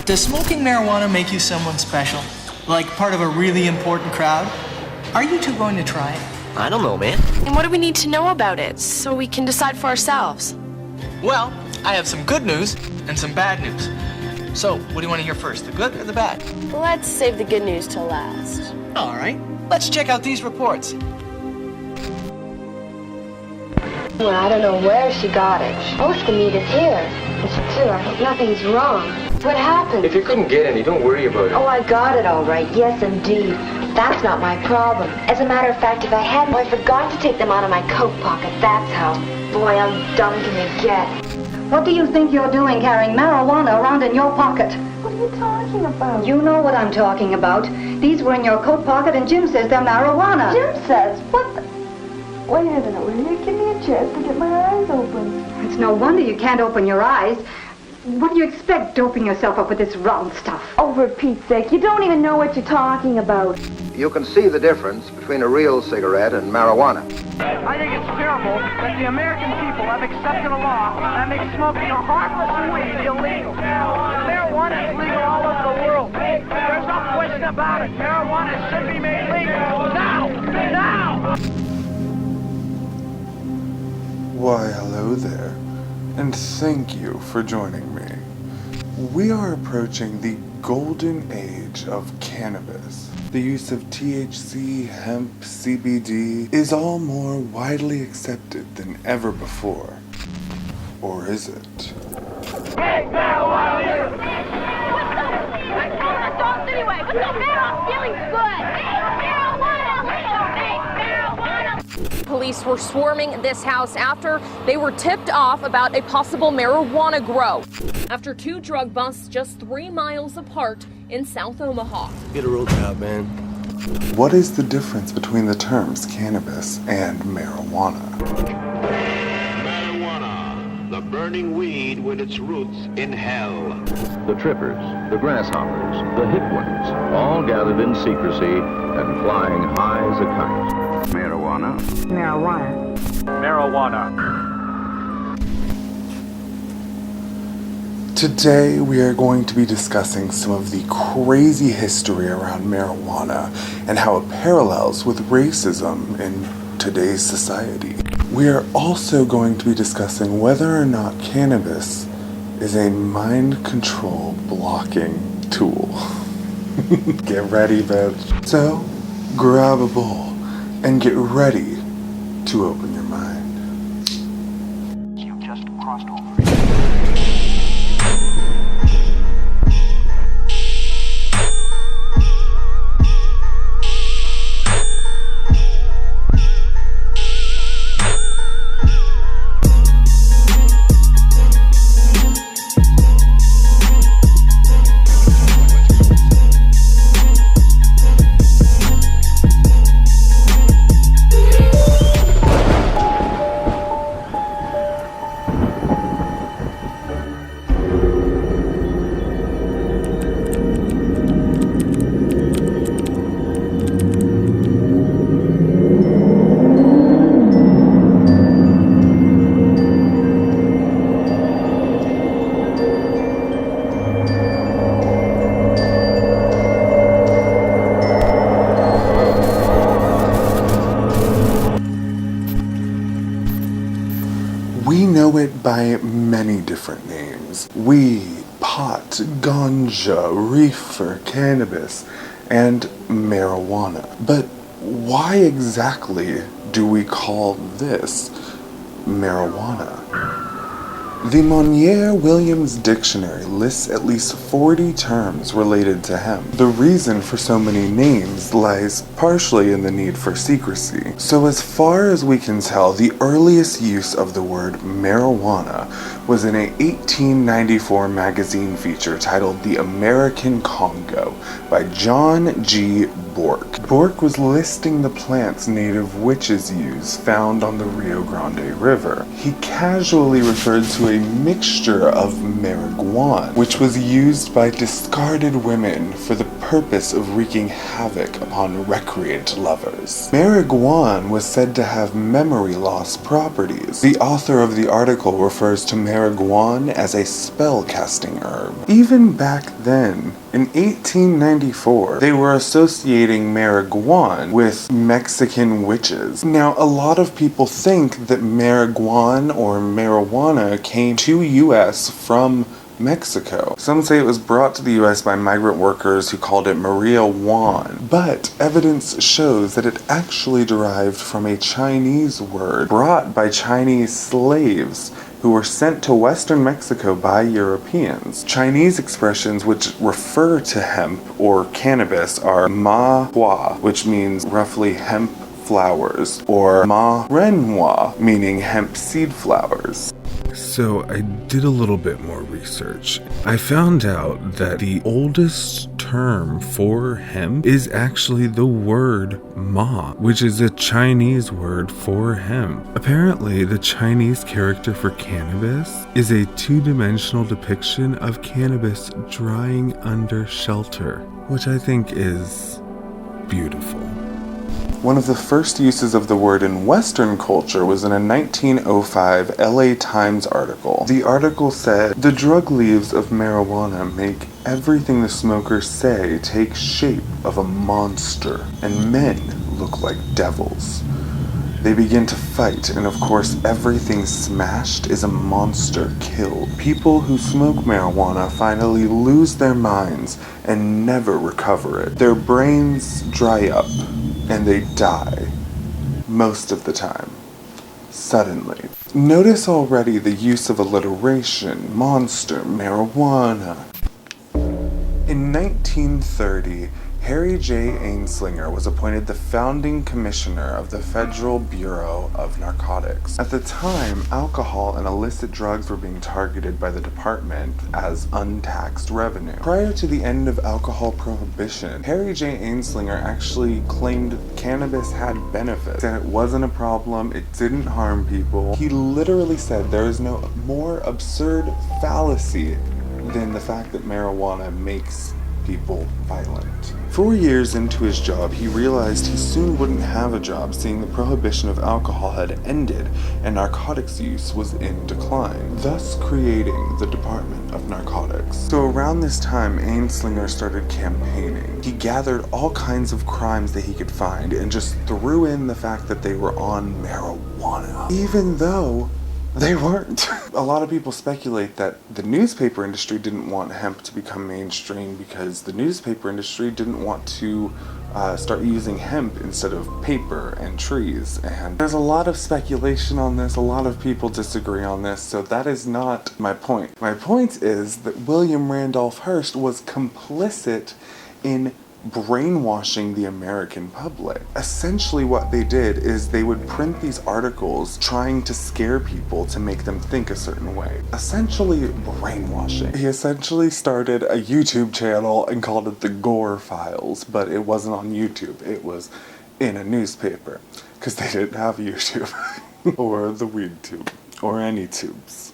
Does smoking marijuana make you someone special? Like part of a really important crowd? Are you two going to try it? I don't know, man. And what do we need to know about it so we can decide for ourselves? Well, I have some good news and some bad news. So, what do you want to hear first, the good or the bad? Let's save the good news till last. All right, let's check out these reports. Well, I don't know where she got it. Most of the meat is here. It's true. I hope nothing's wrong. What happened? If you couldn't get any, don't worry about it. Oh, I got it all right. Yes, indeed. That's not my problem. As a matter of fact, if I hadn't, I forgot to take them out of my coat pocket. That's how. Boy, how dumb can you get? What do you think you're doing carrying marijuana around in your pocket? What are you talking about? You know what I'm talking about. These were in your coat pocket and Jim says they're marijuana. Jim says, what the... Wait a minute, will you give me a chance to get my eyes open? It's no wonder you can't open your eyes. What do you expect, doping yourself up with this round stuff? Oh, for Pete's sake, you don't even know what you're talking about. You can see the difference between a real cigarette and marijuana. I think it's terrible that the American people have accepted a law that makes smoking a harmless weed illegal. Marijuana is legal all over the world. There's no question about it. Marijuana should be made legal now! Now! Why, hello there, and thank you for joining me. We are approaching the golden age of cannabis. The use of THC, hemp, CBD is all more widely accepted than ever before. Or is it? Hey, marijuana! Anyway, what's the matter? I'm feeling good. Marijuana! Marijuana! Police were swarming this house after they were tipped off about a possible marijuana grow. After two drug busts just 3 miles apart in South Omaha. Get a road job, man. What is the difference between the terms cannabis and marijuana? Marijuana, the burning weed with its roots in hell. The trippers, the grasshoppers, the hip ones, all gathered in secrecy and flying high as a kite. Marijuana. Marijuana. Marijuana. Today we are going to be discussing some of the crazy history around marijuana and how it parallels with racism in today's society. We are also going to be discussing whether or not cannabis is a mind control blocking tool. Get ready, bitch. So, grab a bowl and get ready to open your mind. You just crossed over. We know it by many different names. Weed, pot, ganja, reefer, cannabis, and marijuana. But why exactly do we call this marijuana? The Monier-Williams Dictionary lists at least 40 terms related to hemp. The reason for so many names lies partially in the need for secrecy. So as far as we can tell, the earliest use of the word marijuana was in a 1894 magazine feature titled The American Congo by John G. Bork. Bork was listing the plants native witches use found on the Rio Grande River. He casually referred to to a mixture of marijuana, which was used by discarded women for the purpose of wreaking havoc upon recreant lovers. Marijuana was said to have memory loss properties. The author of the article refers to marijuana as a spell-casting herb. Even back then, in 1894, they were associating marijuana with Mexican witches. Now, a lot of people think that marijuana or marijuana came to US from Mexico. Some say it was brought to the US by migrant workers who called it Maria Juan, but evidence shows that it actually derived from a Chinese word brought by Chinese slaves who were sent to Western Mexico by Europeans. Chinese expressions which refer to hemp or cannabis are ma hua, which means roughly hemp flowers, or ma renhua, meaning hemp seed flowers. So I did a little bit more research. I found out that the oldest term for hemp is actually the word ma, which is a Chinese word for hemp. Apparently, the Chinese character for cannabis is a two-dimensional depiction of cannabis drying under shelter, which I think is beautiful. One of the first uses of the word in Western culture was in a 1905 LA Times article. The article said, "The drug leaves of marijuana make everything the smokers say take shape of a monster, and men look like devils. They begin to fight, and of course everything smashed is a monster killed. People who smoke marijuana finally lose their minds and never recover it. Their brains dry up, and they die, most of the time, suddenly." Notice already the use of alliteration, monster, marijuana. In 1930, Harry J. Ainslinger was appointed the founding commissioner of the Federal Bureau of Narcotics. At the time, alcohol and illicit drugs were being targeted by the department as untaxed revenue. Prior to the end of alcohol prohibition, Harry J. Ainslinger actually claimed cannabis had benefits, and it wasn't a problem, it didn't harm people. He literally said there is no more absurd fallacy than the fact that marijuana makes people violent. 4 years into his job, he realized he soon wouldn't have a job, seeing the prohibition of alcohol had ended and narcotics use was in decline, thus creating the Department of Narcotics. So around this time, Ainslinger started campaigning. He gathered all kinds of crimes that he could find and just threw in the fact that they were on marijuana, even though they weren't. A lot of people speculate that the newspaper industry didn't want hemp to become mainstream because the newspaper industry didn't want to start using hemp instead of paper and trees. And there's a lot of speculation on this. A lot of people disagree on this, so that is not my point. My point is that William Randolph Hearst was complicit in brainwashing the American public. Essentially what they did is they would print these articles trying to scare people to make them think a certain way. Essentially brainwashing. He essentially started a YouTube channel and called it the Gore Files, but it wasn't on YouTube, it was in a newspaper, because they didn't have YouTube or TheWeedTube or any tubes.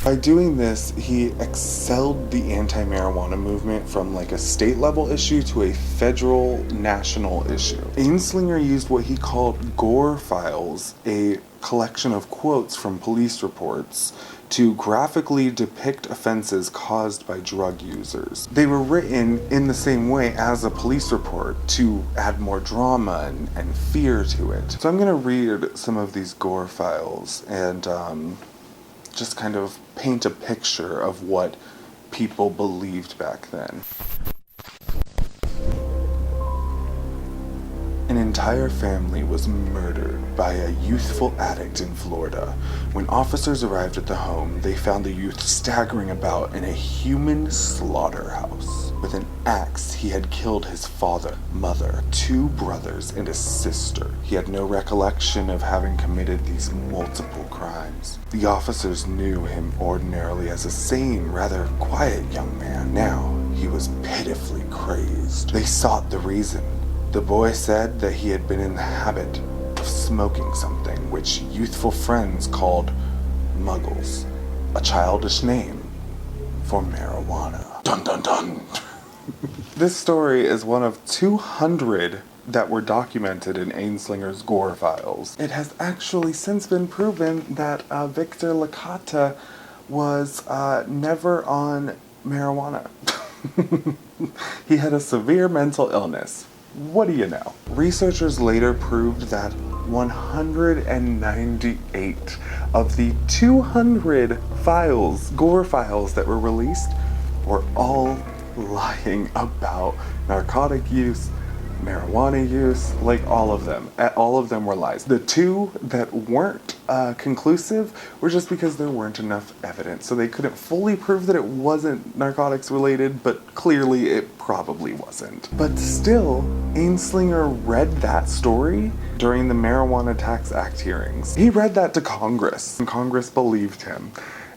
By doing this, he excelled the anti-marijuana movement from like a state level issue to a federal national issue. Ainslinger used what he called Gore Files, a collection of quotes from police reports, to graphically depict offenses caused by drug users. They were written in the same way as a police report to add more drama and fear to it. So I'm going to read some of these Gore Files and just kind of paint a picture of what people believed back then. An entire family was murdered by a youthful addict in Florida. When officers arrived at the home, they found the youth staggering about in a human slaughterhouse. With an axe, he had killed his father, mother, 2 brothers, and a sister. He had no recollection of having committed these multiple crimes. The officers knew him ordinarily as a sane, rather quiet young man. Now, he was pitifully crazed. They sought the reason. The boy said that he had been in the habit of smoking something which youthful friends called muggles, a childish name for marijuana. Dun dun dun! This story is one of 200 that were documented in Ainslinger's Gore Files. It has actually since been proven that Victor Licata was never on marijuana. He had a severe mental illness. What do you know? Researchers later proved that 198 of the 200 files, Gore Files, that were released were all lying about narcotic use, marijuana use, like all of them. All of them were lies. The two that weren't conclusive were just because there weren't enough evidence. So they couldn't fully prove that it wasn't narcotics related, but clearly it probably wasn't. But still, Ainslinger read that story during the Marijuana Tax Act hearings. He read that to Congress, and Congress believed him.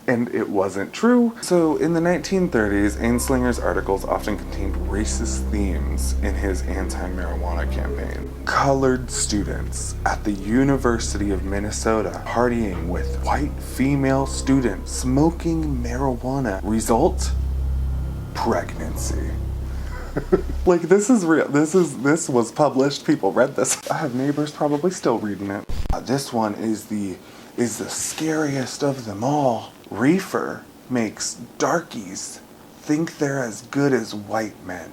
And it wasn't true. So in the 1930s, Ainslinger's articles often contained racist themes in his anti-marijuana campaign. Colored students at the University of Minnesota partying with white female students smoking marijuana. Result? Pregnancy. Like, this is real. This was published. People read this. I have neighbors probably still reading it. This one is the scariest of them all. Reefer makes darkies think they're as good as white men.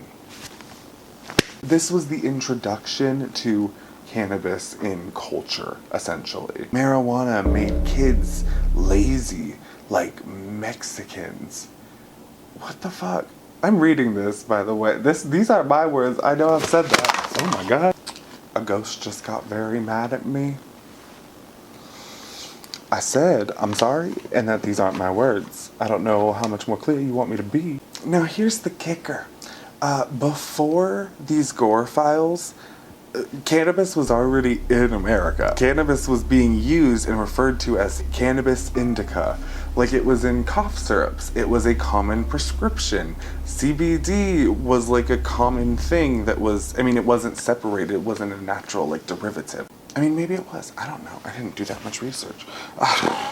This was the introduction to cannabis in culture, essentially. Marijuana made kids lazy like Mexicans. What the fuck? I'm reading this, by the way. These aren't my words. I know I've said that. Oh my god. A ghost just got very mad at me. I said, I'm sorry, and that these aren't my words. I don't know how much more clear you want me to be. Now, here's the kicker. Before these Gore Files, cannabis was already in America. Cannabis was being used and referred to as cannabis indica. Like, it was in cough syrups. It was a common prescription. CBD was like a common thing that was, I mean, it wasn't separated. It wasn't a natural, like, derivative. I mean, maybe it was. I don't know. I didn't do that much research.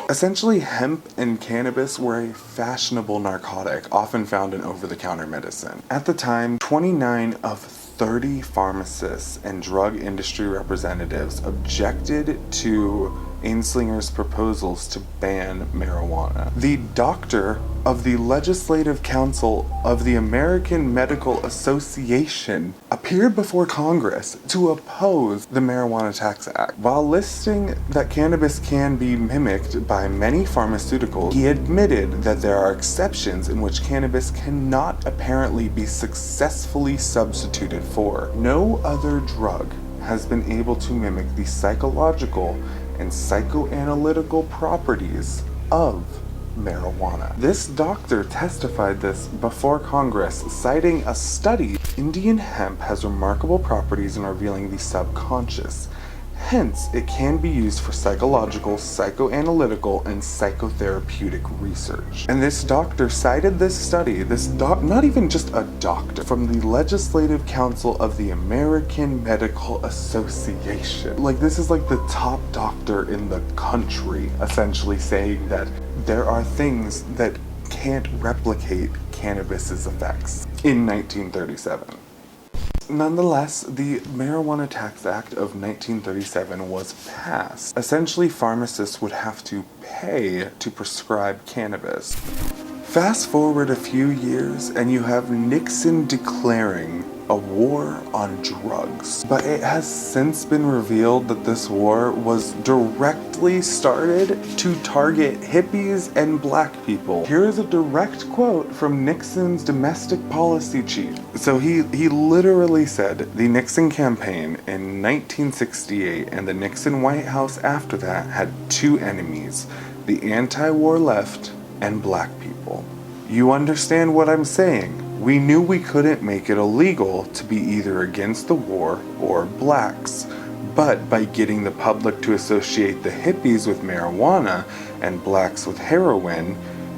Essentially, hemp and cannabis were a fashionable narcotic, often found in over-the-counter medicine. At the time, 29 of 30 pharmacists and drug industry representatives objected to Ainslinger's proposals to ban marijuana. The doctor of the Legislative Council of the American Medical Association appeared before Congress to oppose the Marijuana Tax Act. While listing that cannabis can be mimicked by many pharmaceuticals, he admitted that there are exceptions in which cannabis cannot apparently be successfully substituted for. No other drug has been able to mimic the psychological and psychoanalytical properties of marijuana. This doctor testified this before Congress, citing a study. Indian hemp has remarkable properties in revealing the subconscious. Hence, it can be used for psychological, psychoanalytical, and psychotherapeutic research. And this doctor cited this study, not even just a doctor, from the Legislative Council of the American Medical Association. Like, this is like the top doctor in the country, essentially saying that there are things that can't replicate cannabis's effects in 1937. Nonetheless, the Marijuana Tax Act of 1937 was passed. Essentially, pharmacists would have to pay to prescribe cannabis. Fast forward a few years, and you have Nixon declaring a war on drugs. But it has since been revealed that this war was directly started to target hippies and black people. Here is a direct quote from Nixon's domestic policy chief. So he literally said, the Nixon campaign in 1968 and the Nixon White House after that had two enemies, the anti-war left and black people. You understand what I'm saying? We knew we couldn't make it illegal to be either against the war or blacks, but by getting the public to associate the hippies with marijuana and blacks with heroin,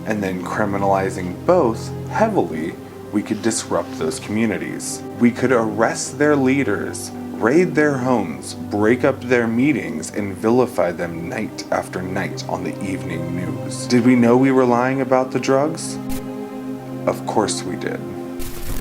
and then criminalizing both heavily, we could disrupt those communities. We could arrest their leaders, raid their homes, break up their meetings, and vilify them night after night on the evening news. Did we know we were lying about the drugs? Of course we did.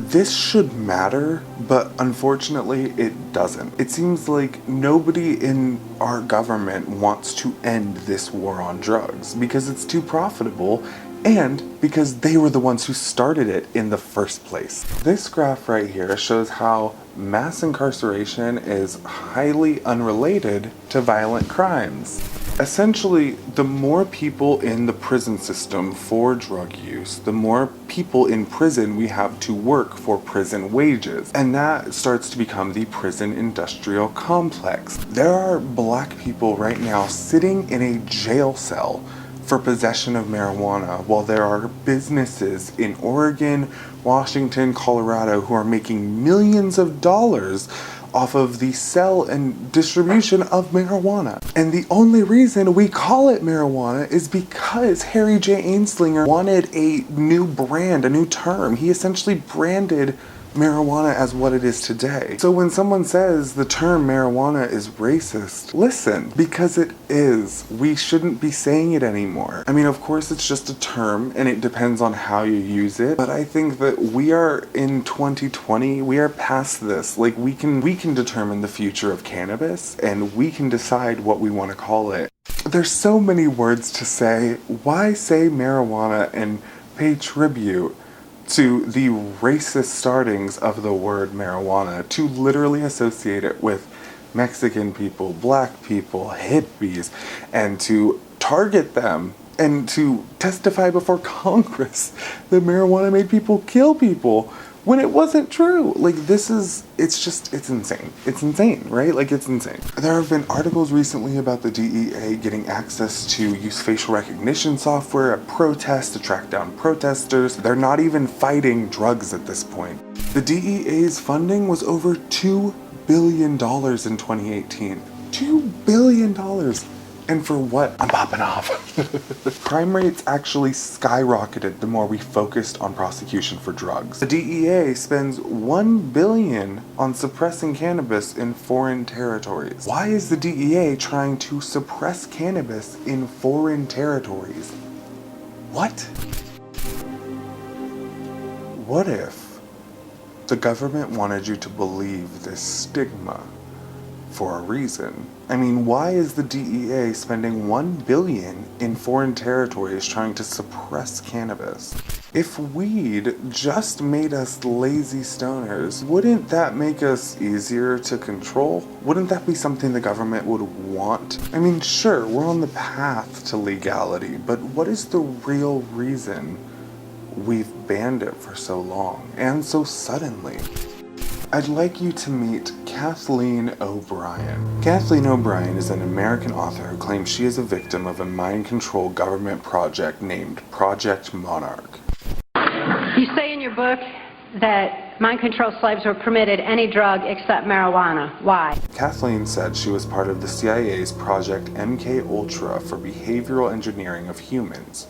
This should matter, but unfortunately it doesn't. It seems like nobody in our government wants to end this war on drugs because it's too profitable and because they were the ones who started it in the first place. This graph right here shows how mass incarceration is highly unrelated to violent crimes. Essentially, the more people in the prison system for drug use, the more people in prison we have to work for prison wages. And that starts to become the prison industrial complex. There are black people right now sitting in a jail cell for possession of marijuana, while there are businesses in Oregon, Washington, Colorado who are making millions of dollars off of the sale and distribution of marijuana. And the only reason we call it marijuana is because Harry J. Anslinger wanted a new brand, a new term. He essentially branded marijuana as what it is today. So when someone says the term marijuana is racist, listen, because it is. We shouldn't be saying it anymore. I mean, of course it's just a term and it depends on how you use it, but I think that we are in 2020, we are past this. Like we can determine the future of cannabis and we can decide what we want to call it. There's so many words to say. Why say marijuana and pay tribute to the racist startings of the word marijuana, to literally associate it with Mexican people, black people, hippies, and to target them and to testify before Congress that marijuana made people kill people when it wasn't true. Like it's insane. It's insane, right? Like it's insane. There have been articles recently about the DEA getting access to use facial recognition software at protests to track down protesters. They're not even fighting drugs at this point. The DEA's funding was over $2 billion in 2018. $2 billion. And for what? I'm popping off. Crime rates actually skyrocketed the more we focused on prosecution for drugs. The DEA spends $1 billion on suppressing cannabis in foreign territories. Why is the DEA trying to suppress cannabis in foreign territories? What? What if the government wanted you to believe this stigma for a reason? I mean, why is the DEA spending $1 billion in foreign territories trying to suppress cannabis? If weed just made us lazy stoners, wouldn't that make us easier to control? Wouldn't that be something the government would want? I mean, sure, we're on the path to legality, but what is the real reason we've banned it for so long and so suddenly? I'd like you to meet Kathleen O'Brien. Kathleen O'Brien is an American author who claims she is a victim of a mind control government project named Project Monarch. You say in your book that mind control slaves were permitted any drug except marijuana. Why? Kathleen said she was part of the CIA's Project MKUltra for behavioral engineering of humans.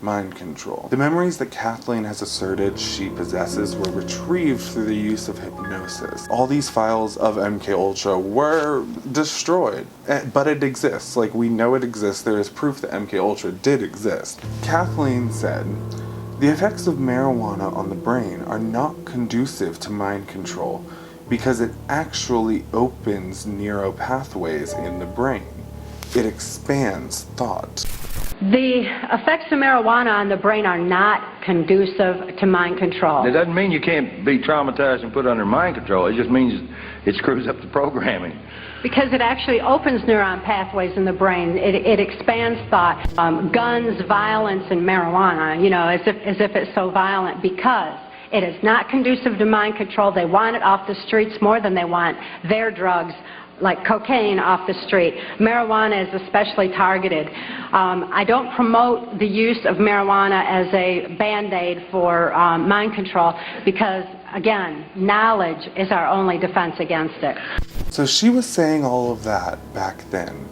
Mind control. The memories that Kathleen has asserted she possesses were retrieved through the use of hypnosis. All these files of MKUltra were destroyed, but it exists. Like, we know it exists. There is proof that MKUltra did exist. Kathleen said, "The effects of marijuana on the brain are not conducive to mind control because it actually opens neural pathways in the brain. It expands thought." The effects of marijuana on the brain are not conducive to mind control. It doesn't mean you can't be traumatized and put under mind control. It just means it screws up the programming. Because it actually opens neuron pathways in the brain. It expands thought. Guns, violence, and marijuana, you know, as if it's so violent because it is not conducive to mind control. They want it off the streets more than they want their drugs, like cocaine, off the street. Marijuana is especially targeted. I don't promote the use of marijuana as a band-aid for mind control because, again, knowledge is our only defense against it. So she was saying all of that back then,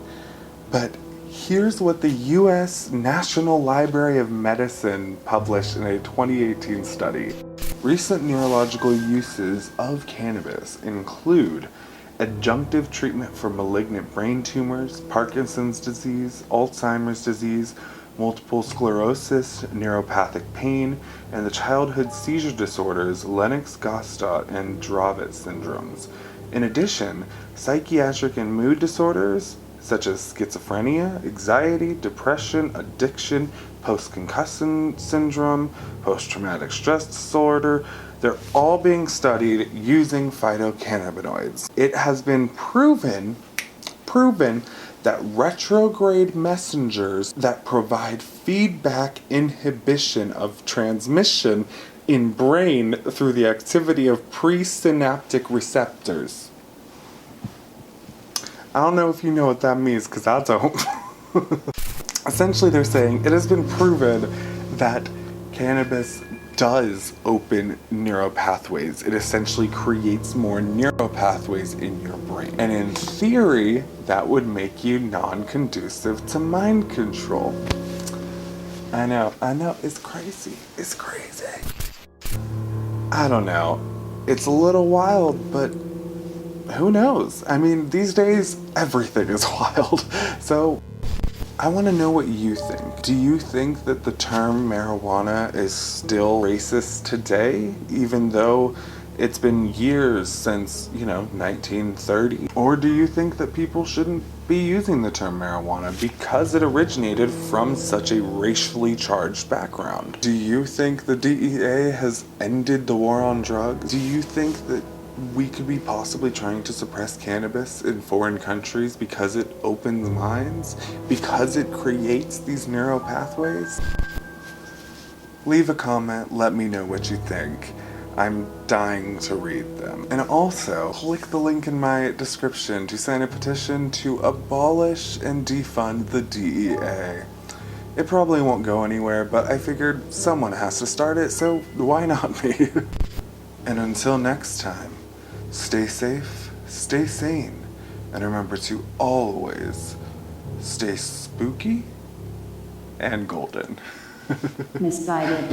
but here's what the U.S. National Library of Medicine published in a 2018 study. Recent neurological uses of cannabis include adjunctive treatment for malignant brain tumors, Parkinson's disease, Alzheimer's disease, multiple sclerosis, neuropathic pain, and the childhood seizure disorders Lennox-Gastaut and Dravet syndromes. In addition, psychiatric and mood disorders such as schizophrenia, anxiety, depression, addiction, post-concussion syndrome, post-traumatic stress disorder, they're all being studied using phytocannabinoids. It has been proven that retrograde messengers that provide feedback inhibition of transmission in brain through the activity of presynaptic receptors. I don't know if you know what that means, because I don't. Essentially, they're saying it has been proven that cannabis does open neuropathways. It essentially creates more neuropathways in your brain. And in theory, that would make you non-conducive to mind control. I know, it's crazy. It's crazy. I don't know. It's a little wild, but who knows? I mean, these days, everything is wild. So, I want to know what you think. Do you think that the term marijuana is still racist today, even though it's been years since, 1930? Or do you think that people shouldn't be using the term marijuana because it originated from such a racially charged background? Do you think the DEA has ended the war on drugs? Do you think that we could be possibly trying to suppress cannabis in foreign countries because it opens minds? Because it creates these neural pathways? Leave a comment, let me know what you think. I'm dying to read them. And also, click the link in my description to sign a petition to abolish and defund the DEA. It probably won't go anywhere, but I figured someone has to start it, so why not me? And until next time, stay safe, stay sane, and remember to always stay spooky and golden. Misguided.